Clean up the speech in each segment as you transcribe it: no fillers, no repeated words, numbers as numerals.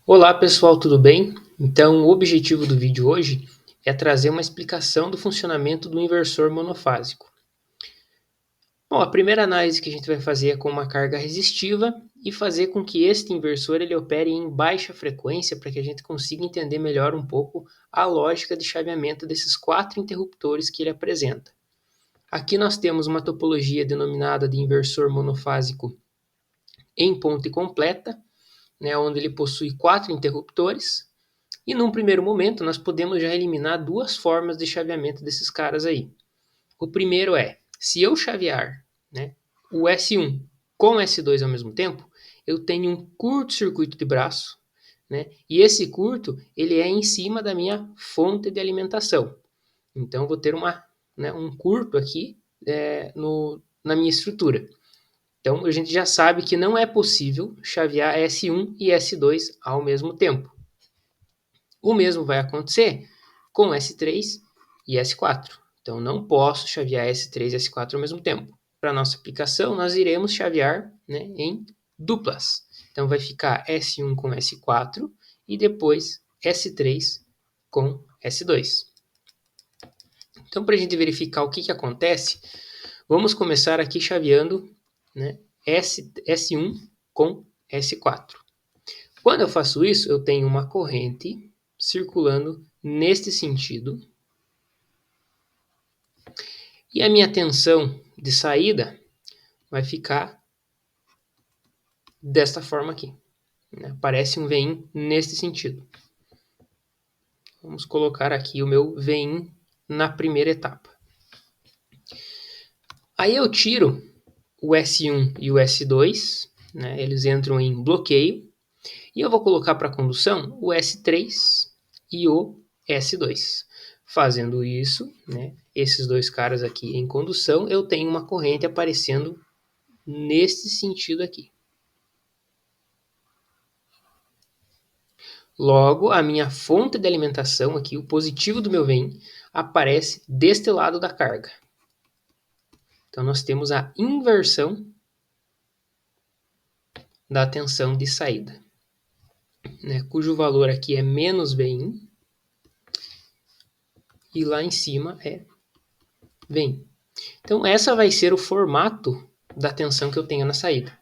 Olá pessoal, tudo bem? Então, o objetivo do vídeo hoje é trazer uma explicação do funcionamento do inversor monofásico. Bom, a primeira análise que a gente vai fazer é com uma carga resistiva e fazer com que este inversor ele opere em baixa frequência para que a gente consiga entender melhor um pouco a lógica de chaveamento desses quatro interruptores que ele apresenta. Aqui nós temos uma topologia denominada de inversor monofásico em ponte completa, né, onde ele possui quatro interruptores. E num primeiro momento, nós podemos já eliminar duas formas de chaveamento desses caras aí. O primeiro é, se eu chavear, né, o S1 com o S2 ao mesmo tempo, eu tenho um curto-circuito de braço, né, e esse curto ele é em cima da minha fonte de alimentação. Então, eu vou ter um curto aqui na minha estrutura. Então, a gente já sabe que não é possível chavear S1 e S2 ao mesmo tempo. O mesmo vai acontecer com S3 e S4. Então, não posso chavear S3 e S4 ao mesmo tempo. Para nossa aplicação, nós iremos chavear, né, em duplas. Então, vai ficar S1 com S4 e depois S3 com S2. Então, para a gente verificar o que acontece, vamos começar aqui chaveando, né, S1 com S4. Quando eu faço isso, eu tenho uma corrente circulando neste sentido. E a minha tensão de saída vai ficar desta forma aqui. Né? Aparece um Vin neste sentido. Vamos colocar aqui o meu Vin na primeira etapa. Aí eu tiro o S1 e o S2, né? Eles entram em bloqueio. E eu vou colocar para condução o S3 e o S2. Fazendo isso, né, esses dois caras aqui em condução, eu tenho uma corrente aparecendo nesse sentido aqui. Logo, a minha fonte de alimentação aqui, o positivo do meu Vin, aparece deste lado da carga. Então, nós temos a inversão da tensão de saída, né, cujo valor aqui é menos Vin e lá em cima é Vin. Então, essa vai ser o formato da tensão que eu tenho na saída.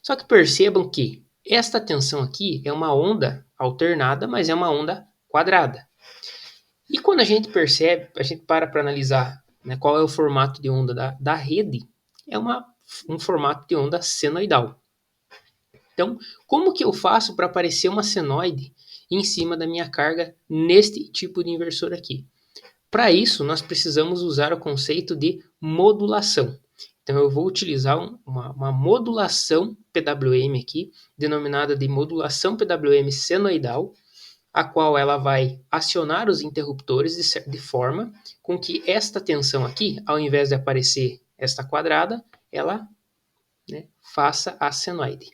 Só que percebam que esta tensão aqui é uma onda alternada, mas é uma onda quadrada. E quando a gente percebe, a gente para analisar, né, qual é o formato de onda da rede, é um formato de onda senoidal. Então, como que eu faço para aparecer uma senoide em cima da minha carga neste tipo de inversor aqui? Para isso, nós precisamos usar o conceito de modulação. Então, eu vou utilizar uma modulação PWM aqui, denominada de modulação PWM senoidal, a qual ela vai acionar os interruptores de forma com que esta tensão aqui, ao invés de aparecer esta quadrada, ela, né, faça a senoide.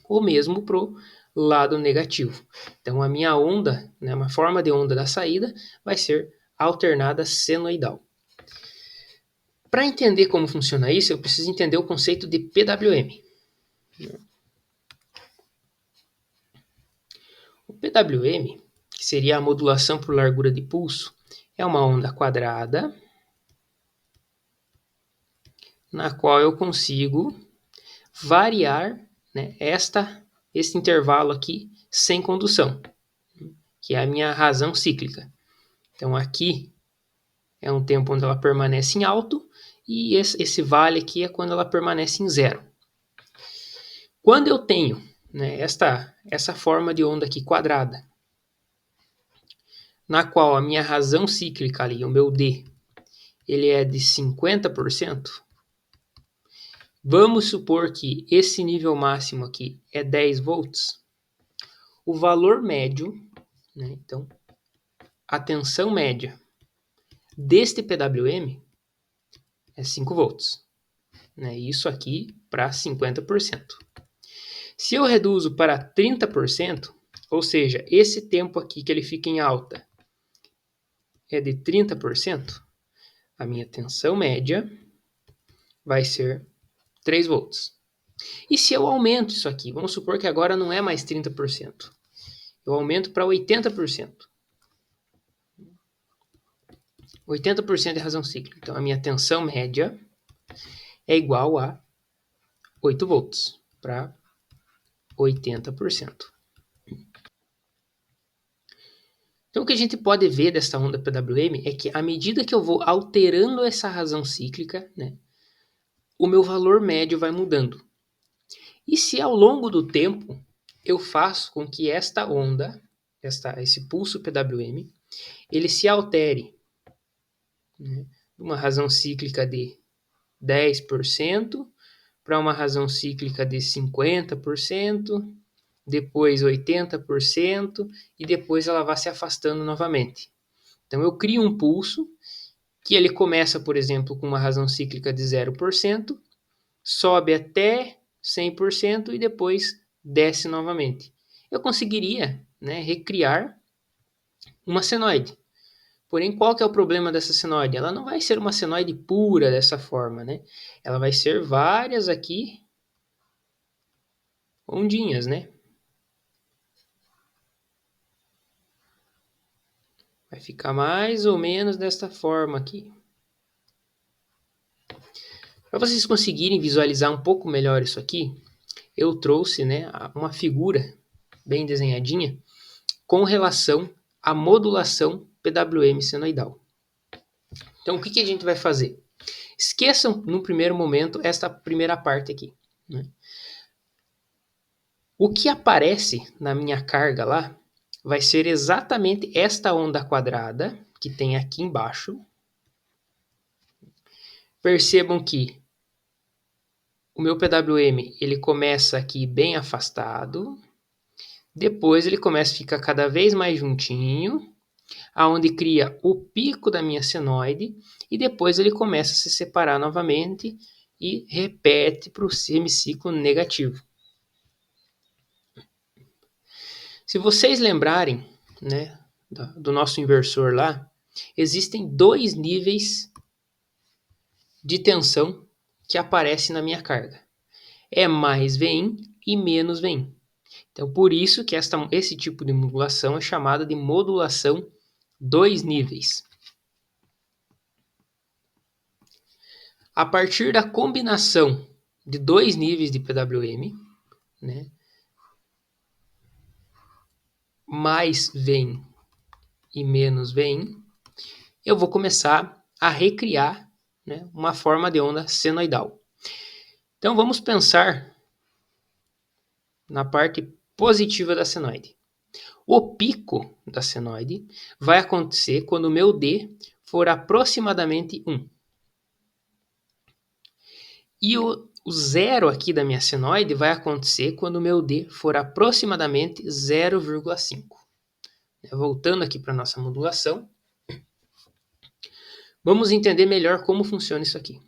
O mesmo para o lado negativo. Então, a minha onda, né, uma forma de onda da saída, vai ser alternada senoidal. Para entender como funciona isso, eu preciso entender o conceito de PWM. O PWM, que seria a modulação por largura de pulso, é uma onda quadrada na qual eu consigo variar, né, este intervalo aqui sem condução, que é a minha razão cíclica. Então aqui é um tempo onde ela permanece em alto e esse vale aqui é quando ela permanece em zero. Quando eu tenho, né, essa forma de onda aqui quadrada, na qual a minha razão cíclica ali, o meu D, ele é de 50%, vamos supor que esse nível máximo aqui é 10 volts, o valor médio, né, então, a tensão média deste PWM é 5 volts. Né, isso aqui para 50%. Se eu reduzo para 30%, ou seja, esse tempo aqui que ele fica em alta é de 30%, a minha tensão média vai ser 3 volts. E se eu aumento isso aqui? Vamos supor que agora não é mais 30%. Eu aumento para 80%. 80% de razão cíclica. Então, a minha tensão média é igual a 8 volts para 80%. Então, o que a gente pode ver dessa onda PWM é que, à medida que eu vou alterando essa razão cíclica, né, o meu valor médio vai mudando. E se ao longo do tempo eu faço com que esta onda, esse pulso PWM, ele se altere, né, de uma razão cíclica de 10% para uma razão cíclica de 50%, depois 80% e depois ela vai se afastando novamente. Então eu crio um pulso que ele começa, por exemplo, com uma razão cíclica de 0%, sobe até 100% e depois desce novamente. Eu conseguiria, né, recriar uma senoide. Porém, qual que é o problema dessa senoide? Ela não vai ser uma senoide pura dessa forma, né? Ela vai ser várias aqui ondinhas, né? Vai ficar mais ou menos desta forma aqui. Para vocês conseguirem visualizar um pouco melhor isso aqui, eu trouxe, né, uma figura bem desenhadinha com relação à modulação PWM senoidal. Então, o que a gente vai fazer? Esqueçam, no primeiro momento, esta primeira parte aqui, né? O que aparece na minha carga lá vai ser exatamente esta onda quadrada que tem aqui embaixo. Percebam que o meu PWM ele começa aqui bem afastado, depois ele começa a ficar cada vez mais juntinho, aonde cria o pico da minha senoide, e depois ele começa a se separar novamente e repete para o semiciclo negativo. Se vocês lembrarem, né, do nosso inversor lá, existem dois níveis de tensão que aparecem na minha carga. É mais Vin e menos Vin. Então, por isso que esse tipo de modulação é chamada de modulação dois níveis. A partir da combinação de dois níveis de PWM, né, mais Vin e menos Vin, eu vou começar a recriar, né, uma forma de onda senoidal. Então vamos pensar na parte positiva da senoide. O pico da senoide vai acontecer quando o meu D for aproximadamente 1. E o zero aqui da minha senoide vai acontecer quando o meu D for aproximadamente 0,5. Voltando aqui para a nossa modulação, vamos entender melhor como funciona isso aqui.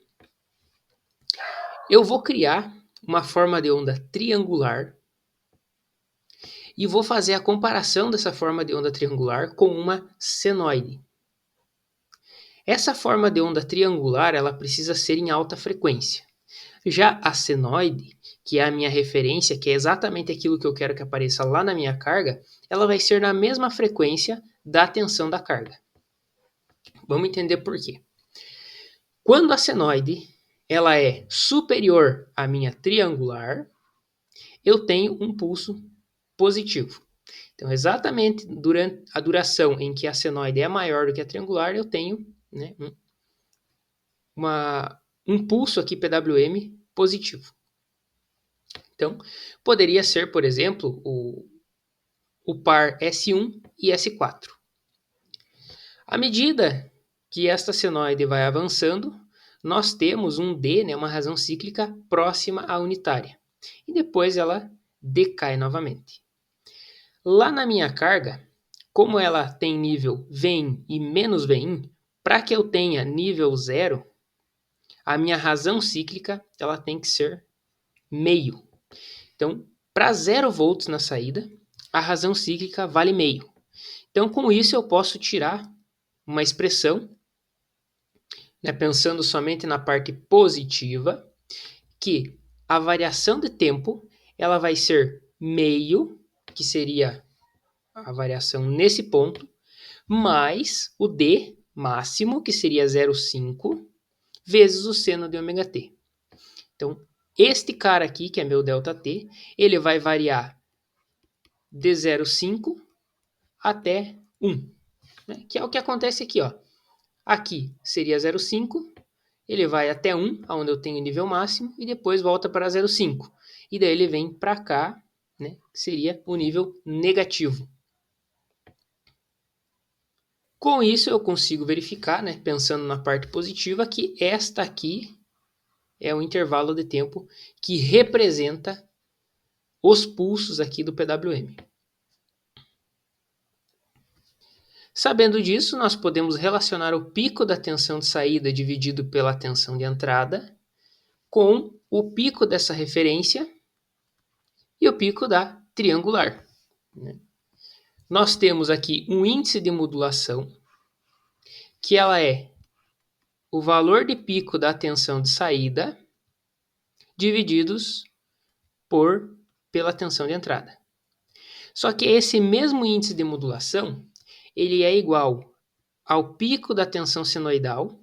Eu vou criar uma forma de onda triangular e vou fazer a comparação dessa forma de onda triangular com uma senoide. Essa forma de onda triangular ela precisa ser em alta frequência. Já a senoide, que é a minha referência, que é exatamente aquilo que eu quero que apareça lá na minha carga, ela vai ser na mesma frequência da tensão da carga. Vamos entender por quê. Quando a senoide ela é superior à minha triangular, eu tenho um pulso positivo. Então, exatamente durante a duração em que a senoide é maior do que a triangular, eu tenho, né, um pulso aqui PWM positivo. Então, poderia ser, por exemplo, o par S1 e S4. À medida que esta senoide vai avançando, nós temos um D, né, uma razão cíclica próxima à unitária. E depois ela decai novamente. Lá na minha carga, como ela tem nível Vin e menos Vin, para que eu tenha nível 0, a minha razão cíclica ela tem que ser meio. Então, para 0 volts na saída, a razão cíclica vale meio. Então, com isso, eu posso tirar uma expressão, né, pensando somente na parte positiva, que a variação de tempo ela vai ser meio, que seria a variação nesse ponto, mais o D máximo, que seria 0,5, vezes o seno de ômega t. Então, este cara aqui, que é meu ΔT, ele vai variar de 0,5 até 1, né? Que é o que acontece aqui, ó. Aqui seria 0,5, ele vai até 1, onde eu tenho o nível máximo, e depois volta para 0,5. E daí ele vem para cá, né, que seria o nível negativo. Com isso eu consigo verificar, né, pensando na parte positiva, que esta aqui é o intervalo de tempo que representa os pulsos aqui do PWM. Sabendo disso, nós podemos relacionar o pico da tensão de saída dividido pela tensão de entrada com o pico dessa referência e o pico da triangular. Nós temos aqui um índice de modulação, que ela é o valor de pico da tensão de saída divididos pela tensão de entrada. Só que esse mesmo índice de modulação, ele é igual ao pico da tensão senoidal,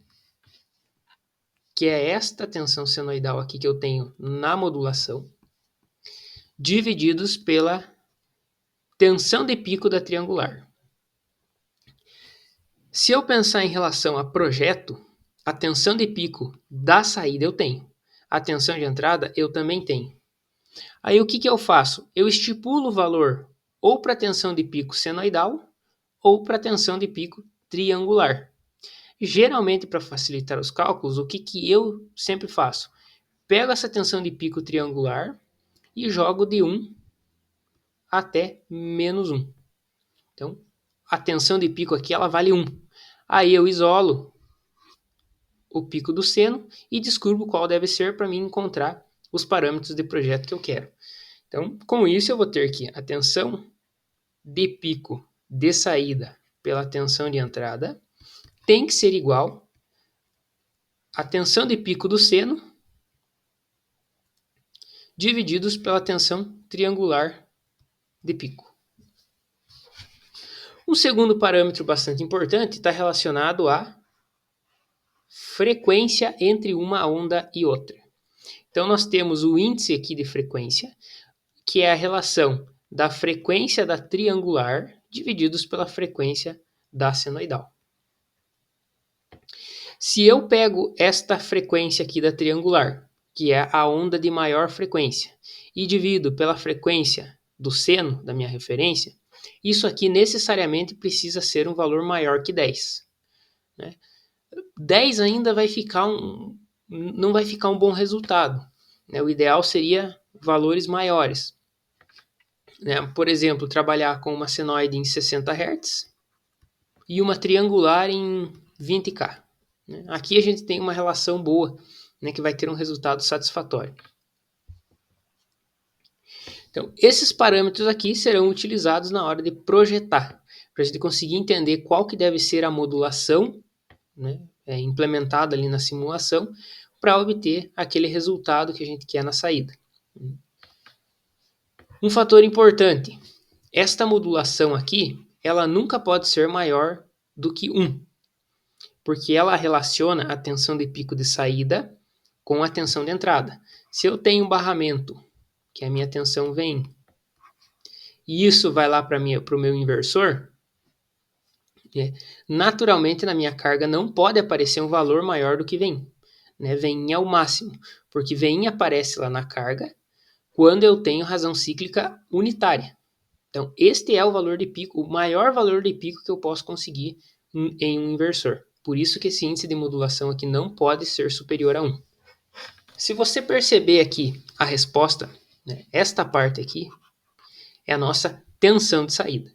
que é esta tensão senoidal aqui que eu tenho na modulação, divididos pela tensão de pico da triangular. Se eu pensar em relação a projeto, a tensão de pico da saída eu tenho, a tensão de entrada eu também tenho. Aí o que eu faço? Eu estipulo o valor ou para a tensão de pico senoidal ou para a tensão de pico triangular. Geralmente, para facilitar os cálculos, o que eu sempre faço? Pego essa tensão de pico triangular e jogo de 1 até menos 1. Então, a tensão de pico aqui ela vale 1. Aí eu isolo o pico do seno e descubro qual deve ser para mim encontrar os parâmetros de projeto que eu quero. Então, com isso eu vou ter que a tensão de pico de saída pela tensão de entrada tem que ser igual à tensão de pico do seno divididos pela tensão triangular de pico. Um segundo parâmetro bastante importante está relacionado à frequência entre uma onda e outra. Então nós temos o índice aqui de frequência, que é a relação da frequência da triangular divididos pela frequência da senoidal. Se eu pego esta frequência aqui da triangular, que é a onda de maior frequência, e divido pela frequência do seno da minha referência, isso aqui necessariamente precisa ser um valor maior que 10. Né? 10 ainda não vai ficar um bom resultado. Né? O ideal seria valores maiores. Né? Por exemplo, trabalhar com uma senoide em 60 Hz e uma triangular em 20K. Né? Aqui a gente tem uma relação boa, né, que vai ter um resultado satisfatório. Então, esses parâmetros aqui serão utilizados na hora de projetar, para a gente conseguir entender qual que deve ser a modulação, né, implementada ali na simulação, para obter aquele resultado que a gente quer na saída. Um fator importante, esta modulação aqui, ela nunca pode ser maior do que 1, porque ela relaciona a tensão de pico de saída com a tensão de entrada. Se eu tenho um barramento, que a minha tensão vem, e isso vai lá para o meu inversor, naturalmente na minha carga não pode aparecer um valor maior do que vem. Né? Vem é o máximo, porque vem aparece lá na carga quando eu tenho razão cíclica unitária. Então, este é o valor de pico, o maior valor de pico que eu posso conseguir em um inversor. Por isso que esse índice de modulação aqui não pode ser superior a 1. Se você perceber aqui a resposta, né, esta parte aqui é a nossa tensão de saída.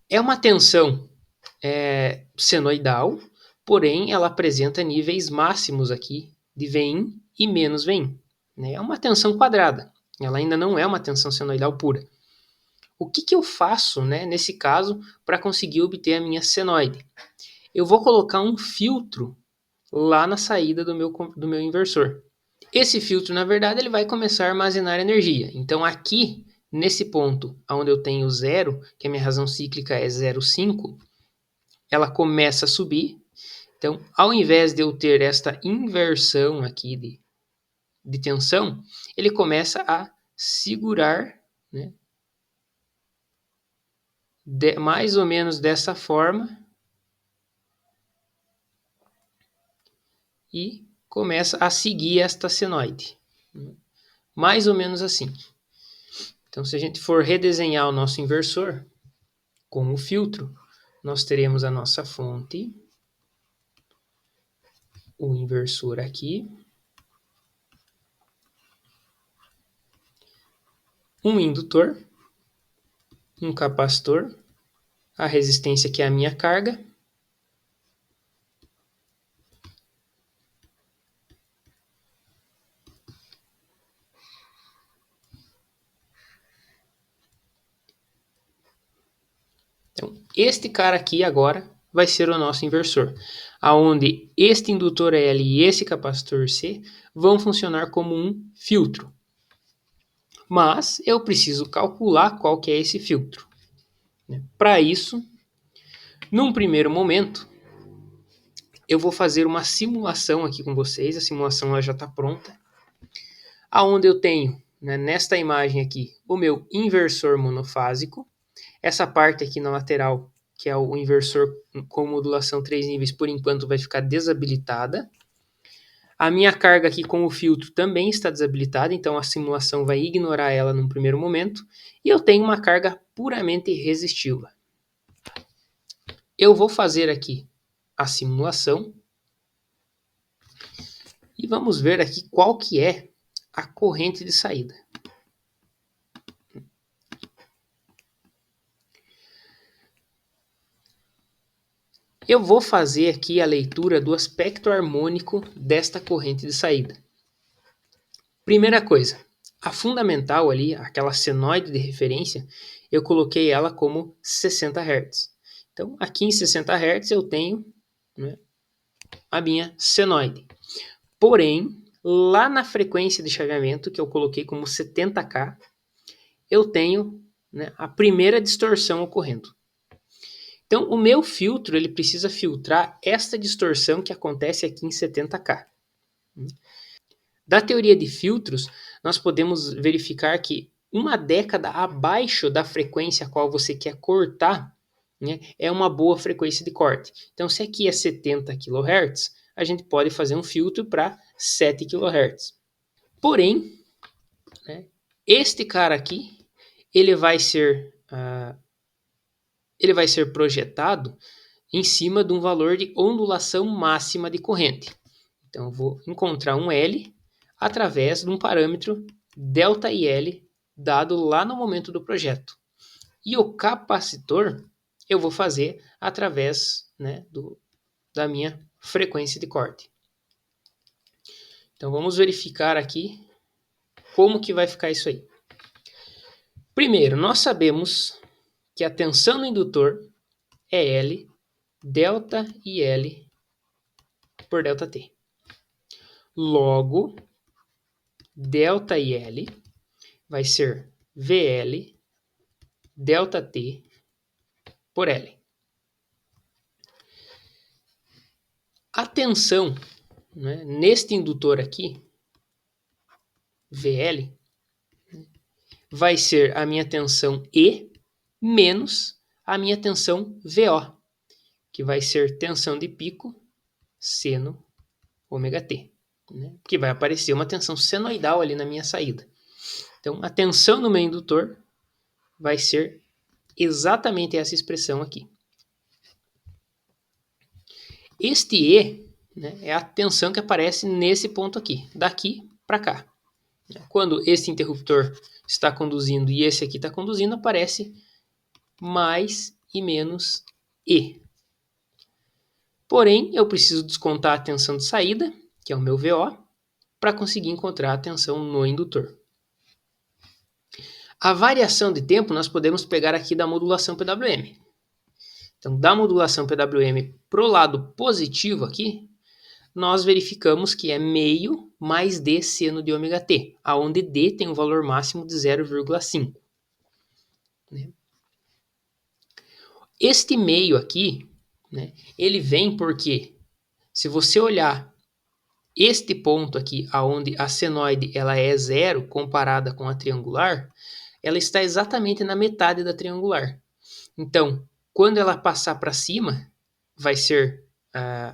É uma tensão senoidal, porém ela apresenta níveis máximos aqui de Vin e menos Vin. Né? É uma tensão quadrada, ela ainda não é uma tensão senoidal pura. O que eu faço, né, nesse caso para conseguir obter a minha senoide? Eu vou colocar um filtro lá na saída do meu inversor. Esse filtro, na verdade, ele vai começar a armazenar energia. Então, aqui, nesse ponto, onde eu tenho 0, que a minha razão cíclica é 0,5, ela começa a subir. Então, ao invés de eu ter esta inversão aqui de tensão, ele começa a segurar, né, mais ou menos dessa forma, e começa a seguir esta senoide. Mais ou menos assim. Então, se a gente for redesenhar o nosso inversor com o filtro, nós teremos a nossa fonte, o inversor aqui, um indutor, um capacitor, a resistência que é a minha carga, então este cara aqui agora vai ser o nosso inversor, aonde este indutor L e esse capacitor C vão funcionar como um filtro. Mas eu preciso calcular qual que é esse filtro. Para isso, num primeiro momento, eu vou fazer uma simulação aqui com vocês. A simulação ela já está pronta. Aonde eu tenho, né, nesta imagem aqui, o meu inversor monofásico. Essa parte aqui na lateral, que é o inversor com modulação 3 níveis, por enquanto vai ficar desabilitada. A minha carga aqui com o filtro também está desabilitada, então a simulação vai ignorar ela num primeiro momento. E eu tenho uma carga puramente resistiva. Eu vou fazer aqui a simulação e vamos ver aqui qual que é a corrente de saída. Eu vou fazer aqui a leitura do aspecto harmônico desta corrente de saída. Primeira coisa, a fundamental ali, aquela senoide de referência, eu coloquei ela como 60 Hz. Então, aqui em 60 Hz eu tenho, né, a minha senoide. Porém, lá na frequência de chaveamento, que eu coloquei como 70K, eu tenho, né, a primeira distorção ocorrendo. Então, o meu filtro ele precisa filtrar esta distorção que acontece aqui em 70K. Da teoria de filtros, nós podemos verificar que uma década abaixo da frequência a qual você quer cortar, né, é uma boa frequência de corte. Então, se aqui é 70 kHz, a gente pode fazer um filtro para 7 kHz. Porém, né, este cara aqui, ele vai ser projetado em cima de um valor de ondulação máxima de corrente. Então, eu vou encontrar um L através de um parâmetro ΔIL dado lá no momento do projeto. E o capacitor eu vou fazer através, né, da minha frequência de corte. Então, vamos verificar aqui como que vai ficar isso aí. Primeiro, nós sabemos que a tensão no indutor é L, ΔIL por ΔT. Logo, ΔIL vai ser VL ΔT por L. A tensão, né, neste indutor aqui, VL, vai ser a minha tensão E menos a minha tensão VO, que vai ser tensão de pico seno ômega T, né, que vai aparecer uma tensão senoidal ali na minha saída. Então, a tensão no meu indutor vai ser exatamente essa expressão aqui. Este E, né, é a tensão que aparece nesse ponto aqui, daqui para cá. Quando esse interruptor está conduzindo e esse aqui está conduzindo, aparece mais e menos E. Porém, eu preciso descontar a tensão de saída, que é o meu VO, para conseguir encontrar a tensão no indutor. A variação de tempo nós podemos pegar aqui da modulação PWM. Então, da modulação PWM para o lado positivo aqui, nós verificamos que é meio mais D seno de ômega t, aonde D tem um valor máximo de 0,5. Né? Este meio aqui, né, ele vem porque, se você olhar este ponto aqui, aonde a senoide ela é 0 comparada com a triangular, ela está exatamente na metade da triangular. Então, quando ela passar para cima, vai ser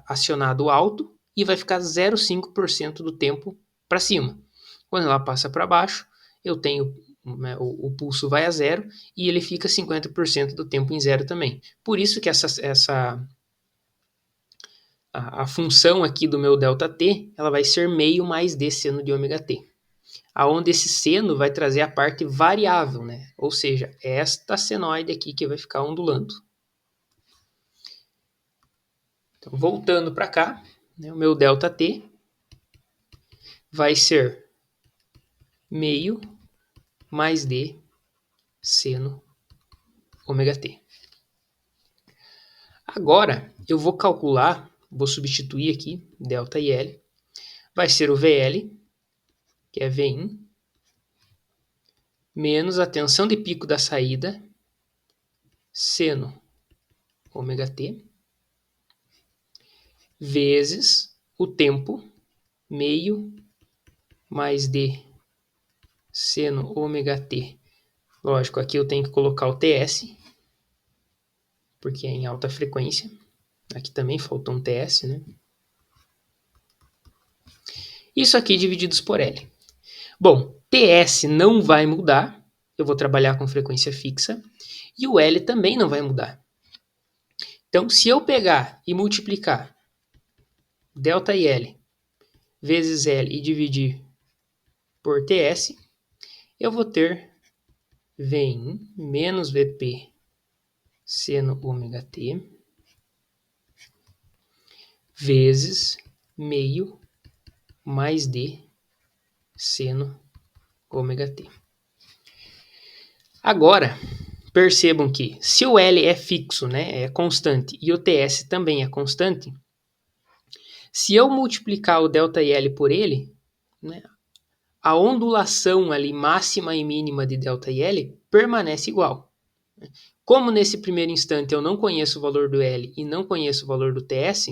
acionado o alto e vai ficar 0,5% do tempo para cima. Quando ela passa para baixo, eu tenho o pulso vai a zero e ele fica 50% do tempo em zero também. Por isso que a função aqui do meu ΔT ela vai ser meio mais D seno de ômega t. Aonde esse seno vai trazer a parte variável, né? Ou seja, esta senoide aqui que vai ficar ondulando. Então, voltando para cá, né, o meu ΔT vai ser meio mais D seno ômega t. Agora, eu vou calcular, vou substituir aqui ΔI L, vai ser o VL, que é V1, menos a tensão de pico da saída, seno ômega t, vezes o tempo, meio mais D seno ômega t. Lógico, aqui eu tenho que colocar o TS, porque é em alta frequência. Aqui também faltou um TS, né? Isso aqui divididos por L. Bom, TS não vai mudar, eu vou trabalhar com frequência fixa, e o L também não vai mudar. Então, se eu pegar e multiplicar ΔIL vezes L e dividir por TS, eu vou ter V1 menos VP seno ômega t vezes meio mais D seno ômega t. Agora, percebam que se o L é fixo, né, é constante, e o TS também é constante, se eu multiplicar o ΔL por ele, né, a ondulação ali máxima e mínima de ΔL permanece igual. Como nesse primeiro instante eu não conheço o valor do L e não conheço o valor do TS,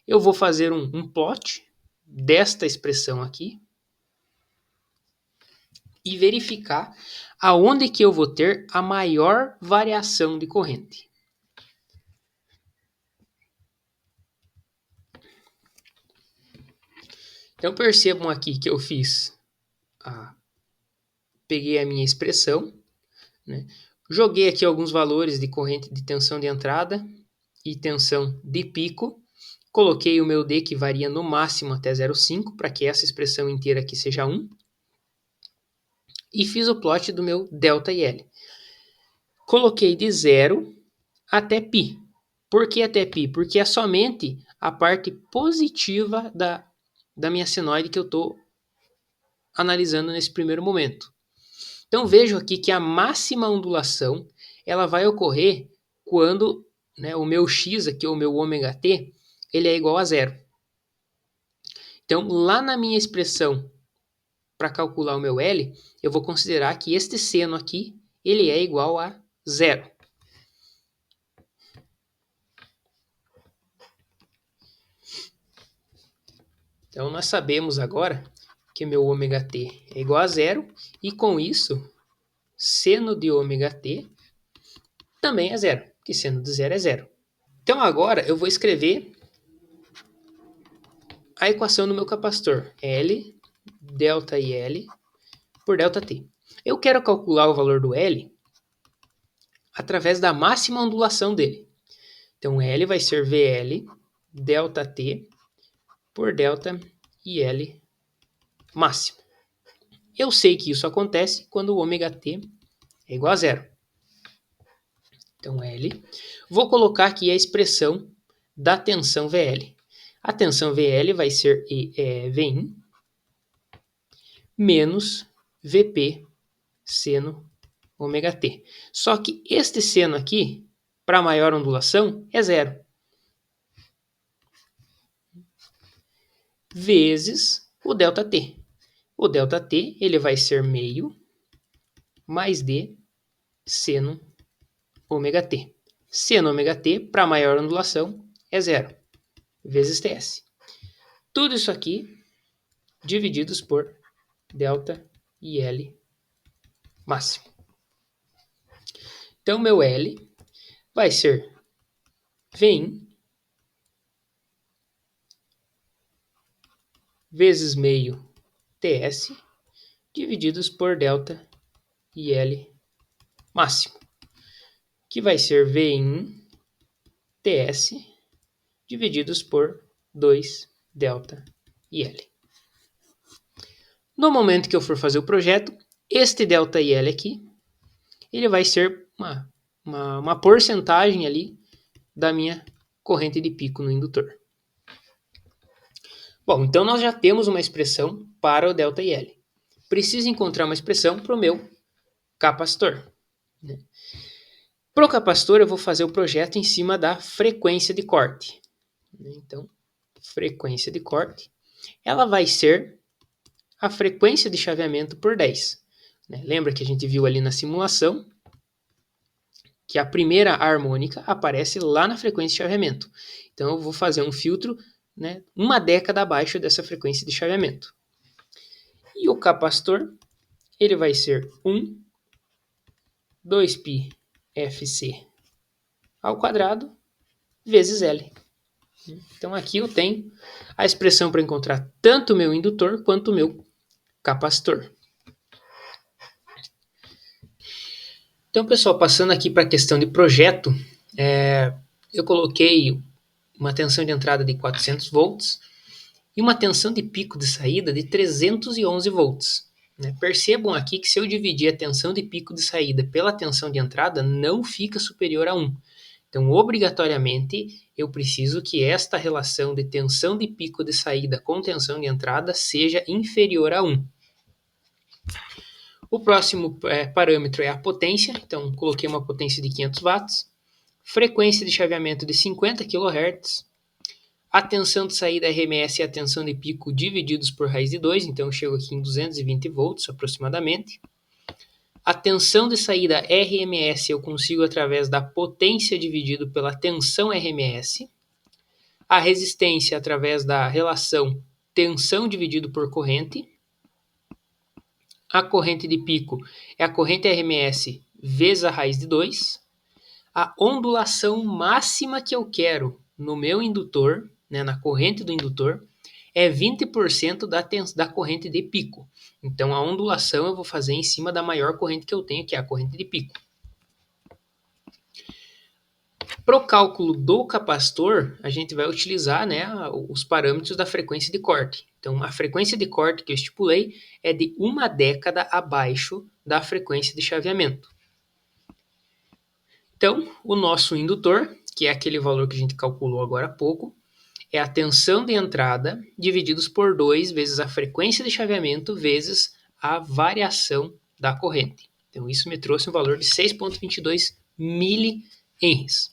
eu vou fazer um plot desta expressão aqui e verificar aonde que eu vou ter a maior variação de corrente. Então percebam aqui que eu fiz, peguei a minha expressão, né, joguei aqui alguns valores de corrente de tensão de entrada e tensão de pico, coloquei o meu D que varia no máximo até 0,5 para que essa expressão inteira aqui seja 1 e fiz o plot do meu ΔL. Coloquei de 0 até π. Por que até π? Porque é somente a parte positiva da minha senoide que eu estou analisando nesse primeiro momento. Então vejo aqui que a máxima ondulação ela vai ocorrer quando, né, o meu x aqui, o meu ômega t, ele é igual a zero. Então lá na minha expressão para calcular o meu L, eu vou considerar que este seno aqui ele é igual a zero. Então nós sabemos agora que meu ômega t é igual a zero e com isso seno de ômega t também é zero, porque seno de zero é zero. Então agora eu vou escrever a equação do meu capacitor, L delta IL por delta T. Eu quero calcular o valor do L através da máxima ondulação dele. Então L vai ser VL delta T por delta IL máximo. Eu sei que isso acontece quando o ômega T é igual a zero. Então L. Vou colocar aqui a expressão da tensão VL. A tensão VL vai ser V1 menos VP seno ômega t. Só que este seno aqui, para maior ondulação, é zero. vezes o ΔT. O ΔT ele vai ser meio mais D seno ômega t. Seno ômega t, para maior ondulação, é zero, vezes Ts. Tudo isso aqui divididos por delta e L máximo. Então, meu L vai ser Vin vezes meio Ts divididos por delta e L máximo, que vai ser Vin Ts divididos por 2 delta e L. No momento que eu for fazer o projeto, este delta e L aqui, ele vai ser uma porcentagem ali da minha corrente de pico no indutor. Bom, então nós já temos uma expressão para o delta e L. Preciso encontrar uma expressão para o meu capacitor. Para o capacitor, eu vou fazer o projeto em cima da frequência de corte. Então, frequência de corte, ela vai ser a frequência de chaveamento por 10. Lembra que a gente viu ali na simulação que a primeira harmônica aparece lá na frequência de chaveamento. Então, eu vou fazer um filtro, uma década abaixo dessa frequência de chaveamento. E o capacitor, ele vai ser 1, 2π FC ao quadrado, vezes L. Então, aqui eu tenho a expressão para encontrar tanto o meu indutor quanto o meu capacitor. Então, pessoal, passando aqui para a questão de projeto, eu coloquei uma tensão de entrada de 400 volts e uma tensão de pico de saída de 311 volts. Percebam aqui que se eu dividir a tensão de pico de saída pela tensão de entrada, não fica superior a 1. Então, obrigatoriamente, eu preciso que esta relação de tensão de pico de saída com tensão de entrada seja inferior a 1. O próximo parâmetro é a potência, então coloquei uma potência de 500 watts, frequência de chaveamento de 50 kHz, a tensão de saída RMS e a tensão de pico divididos por raiz de 2, então eu chego aqui em 220 volts aproximadamente. A tensão de saída RMS eu consigo através da potência dividido pela tensão RMS, a resistência através da relação tensão dividido por corrente, a corrente de pico é a corrente RMS vezes a raiz de 2. A ondulação máxima que eu quero no meu indutor, na corrente do indutor, é 20% da corrente de pico. Então, a ondulação eu vou fazer em cima da maior corrente que eu tenho, que é a corrente de pico. Para o cálculo do capacitor, a gente vai utilizar os parâmetros da frequência de corte. Então, a frequência de corte que eu estipulei é de 1 década abaixo da frequência de chaveamento. Então, o nosso indutor, que é aquele valor que a gente calculou agora há pouco, é a tensão de entrada divididos por 2 vezes a frequência de chaveamento vezes a variação da corrente. Então, isso me trouxe um valor de 6,22 mH.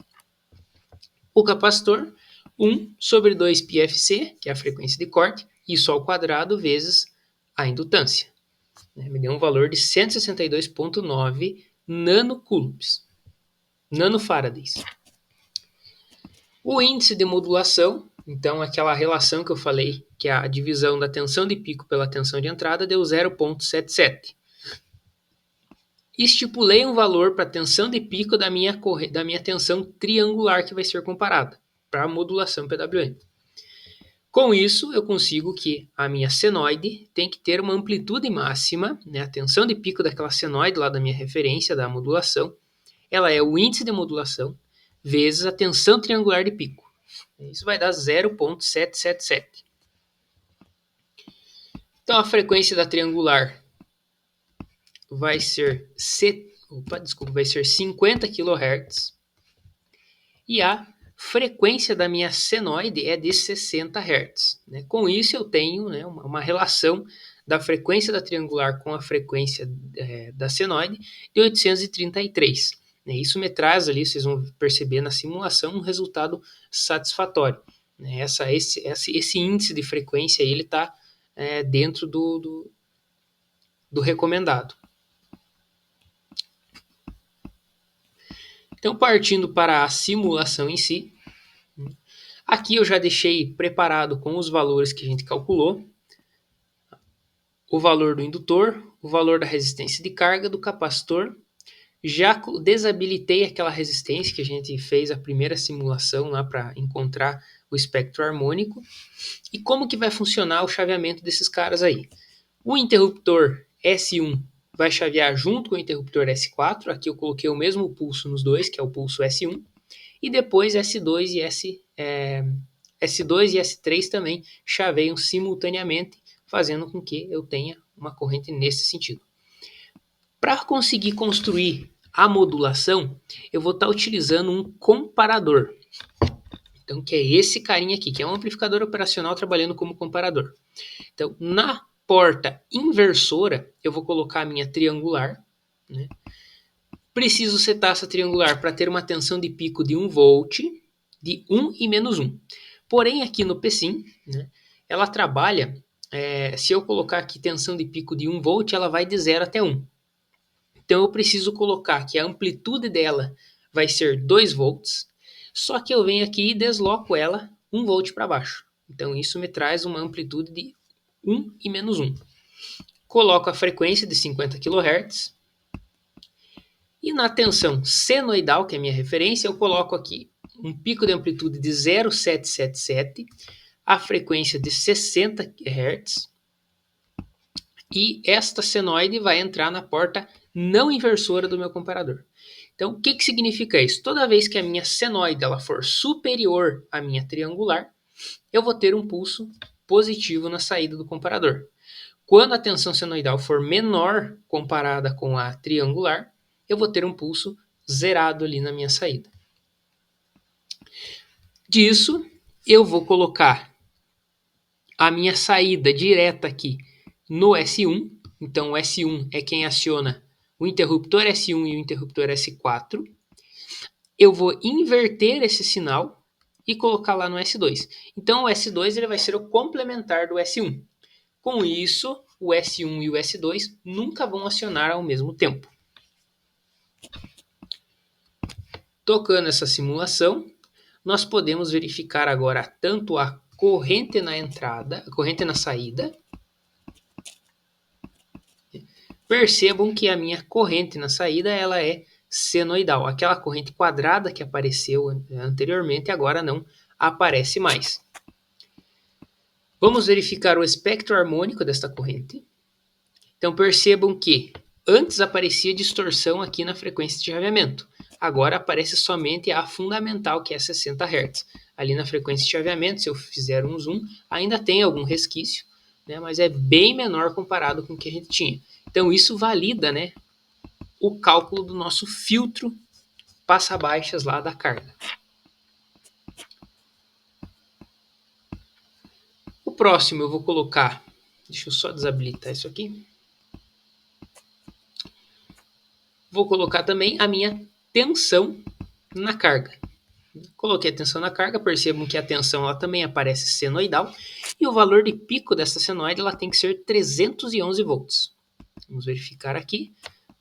O capacitor, 1 sobre 2πfc, que é a frequência de corte, isso ao quadrado vezes a indutância. Me deu um valor de 162,9 nanocoulombs, nanofarads. O índice de modulação, então aquela relação que eu falei, que é a divisão da tensão de pico pela tensão de entrada, deu 0,77. Estipulei um valor para a tensão de pico da minha tensão triangular que vai ser comparada para a modulação PWM. Com isso, eu consigo que a minha senoide tem que ter uma amplitude máxima, a tensão de pico daquela senoide lá da minha referência, da modulação, ela é o índice de modulação vezes a tensão triangular de pico. Isso vai dar 0,777. Então, a frequência da triangular vai ser 50 kHz e a frequência da minha senoide é de 60 Hz. Com isso, eu tenho uma relação da frequência da triangular com a frequência da senoide de 833. Isso me traz ali, vocês vão perceber na simulação, um resultado satisfatório. né? Esse índice de frequência aí, ele está dentro do recomendado. Então, partindo para a simulação em si, aqui eu já deixei preparado com os valores que a gente calculou, o valor do indutor, o valor da resistência de carga, do capacitor. Já desabilitei aquela resistência que a gente fez a primeira simulação lá para encontrar o espectro harmônico. E como que vai funcionar o chaveamento desses caras aí? O interruptor S1 vai chavear junto com o interruptor S4. Aqui eu coloquei o mesmo pulso nos dois, que é o pulso S1. E depois S2 e S3 também chaveiam simultaneamente, fazendo com que eu tenha uma corrente nesse sentido. Para conseguir construir a modulação, eu vou estar utilizando um comparador. Então, que é esse carinha aqui, que é um amplificador operacional trabalhando como comparador. Então, na porta inversora, eu vou colocar a minha triangular, né? Preciso setar essa triangular para ter uma tensão de pico de 1 volt, de 1 e menos 1. Porém, aqui no PSIM, né, ela trabalha, se eu colocar aqui tensão de pico de 1 volt, ela vai de 0 até 1. Então, eu preciso colocar que a amplitude dela vai ser 2 volts, só que eu venho aqui e desloco ela 1 volt para baixo. Então, isso me traz uma amplitude de 1 e menos 1. Coloco a frequência de 50 kHz. E na tensão senoidal, que é a minha referência, eu coloco aqui um pico de amplitude de 0,777, a frequência de 60 Hz. E esta senoide vai entrar na porta não inversora do meu comparador. Então, o que significa isso? Toda vez que a minha senoide ela for superior à minha triangular, eu vou ter um pulso positivo na saída do comparador. Quando a tensão senoidal for menor comparada com a triangular, eu vou ter um pulso zerado ali na minha saída. Disso, eu vou colocar a minha saída direta aqui no S1. Então, o S1 é quem aciona o interruptor S1 e o interruptor S4. Eu vou inverter esse sinal e colocar lá no S2. Então, o S2 ele vai ser o complementar do S1. Com isso, o S1 e o S2 nunca vão acionar ao mesmo tempo. Tocando essa simulação, nós podemos verificar agora tanto a corrente na entrada, a corrente na saída. Percebam que a minha corrente na saída ela é senoidal. Aquela corrente quadrada que apareceu anteriormente agora não aparece mais. Vamos verificar o espectro harmônico desta corrente. Então percebam que antes aparecia distorção aqui na frequência de chaveamento. Agora aparece somente a fundamental, que é 60 Hz. Ali na frequência de chaveamento, se eu fizer um zoom, ainda tem algum resquício, né, mas é bem menor comparado com o que a gente tinha. Então isso valida, né, o cálculo do nosso filtro passa-baixas lá da carga. O próximo eu vou colocar, deixa eu só desabilitar isso aqui. Vou colocar também a minha tensão na carga. Coloquei a tensão na carga, percebam que a tensão ela também aparece senoidal e o valor de pico dessa senoide ela tem que ser 311 volts. Vamos verificar aqui,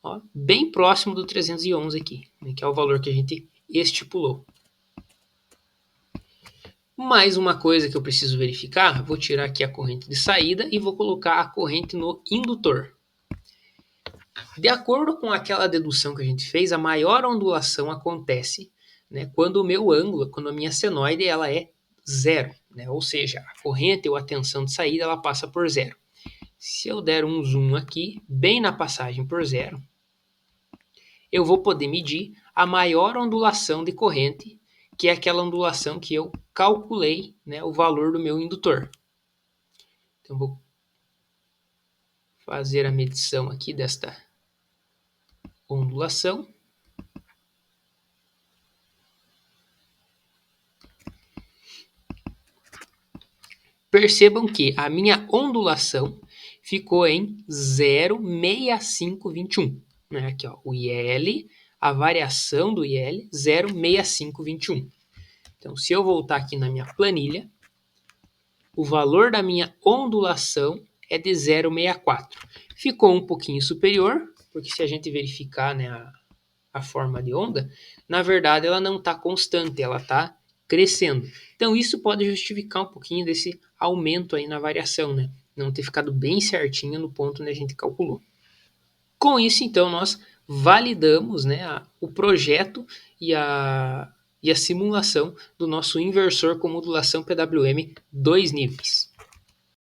ó, bem próximo do 311 aqui, né, que é o valor que a gente estipulou. Mais uma coisa que eu preciso verificar, vou tirar aqui a corrente de saída e vou colocar a corrente no indutor. De acordo com aquela dedução que a gente fez, a maior ondulação acontece, né, quando o meu ângulo, quando a minha senoide ela é zero, né, ou seja, a corrente ou a tensão de saída ela passa por zero. Se eu der um zoom aqui, bem na passagem por zero, eu vou poder medir a maior ondulação de corrente, que é aquela ondulação que eu calculei, né, o valor do meu indutor. Então, vou fazer a medição aqui desta ondulação. Percebam que a minha ondulação ficou em 0,6521. Né? Aqui, ó, o IL, a variação do IL, 0,6521. Então, se eu voltar aqui na minha planilha, o valor da minha ondulação é de 0,64. Ficou um pouquinho superior, porque se a gente verificar, né, a forma de onda, na verdade ela não está constante, ela está crescendo. Então isso pode justificar um pouquinho desse aumento aí na variação, né? Não ter ficado bem certinho no ponto onde a gente calculou. Com isso, então, nós validamos, né, o projeto e a simulação do nosso inversor com modulação PWM 2 níveis.